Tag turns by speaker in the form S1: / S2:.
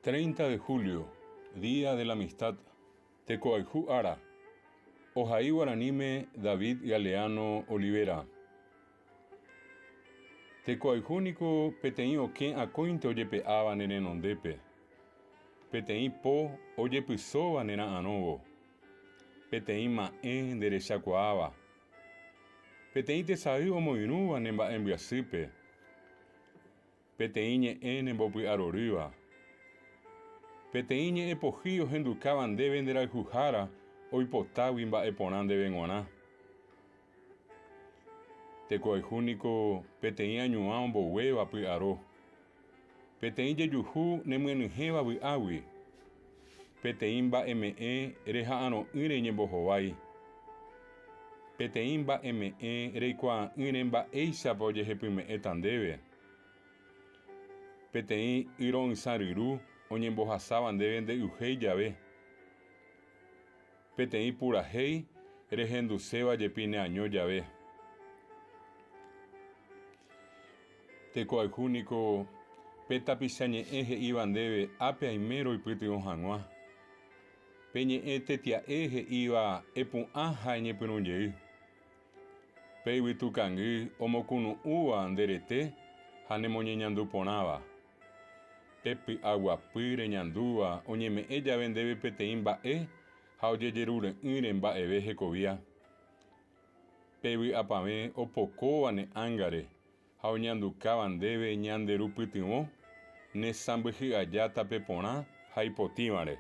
S1: 30 de julio, Día de la Amistad. Tecoaijú Ara. Ojaí Guaranime David Galeano Olivera. Tecoaijúnico peteí oquén acointe oyepeaba nene nondepe. Peteí po oyepysóva nena anovo. Peteí ma'ẽ nderechakuaáva. Peteĩ tesay omoirũva ne mba'embyasýpe. Peteĩ ñe'ẽ nembopy'arorýva. Peteĩ ñe'ẽpohy ohendukáva ndéve nde rayhuhára oipotágui mba'e porã ndéve g̃uarã. Tekoayhúniko peteĩ añuã omboguéva py'aro. Peteĩ jejuhu nemyenyhẽva vy'águi. Peteĩ mba'eme'ẽ reha'ãro'ỹre ñembohovái. Peteĩ mba'eme'ẽ reikuaa'ỹre mba'éichapa ojehepyme'ẽta ndéve. Peteĩ yro'ysã oñembohasáva ndéve ndey'uhéi jave. Peteĩ purahéi rehenduséva jepi neaño jave. Tekoayhúniko pétapicha ñe'ẽ he'íva ndéve ápe aime roipytyvõ hag̃ua. Pe ñe'ẽ tetia'e he'íva epu'ã ha eñepyrũjey. Pe yvytukangy omokunu'ũva nderete ha nemoñeñandu porãva. Pe py'a guapy reñandúva oñeme'ẽ jave ndéve peteĩ mba'e ha ojejerure'ỹre mba'eve hekovia. Pe vy'apavẽ opokóva ne ángare ha oñandukáva ndéve ñande rupytyvõ ne sãmbyhy'aja tape porã ha ipotĩvare.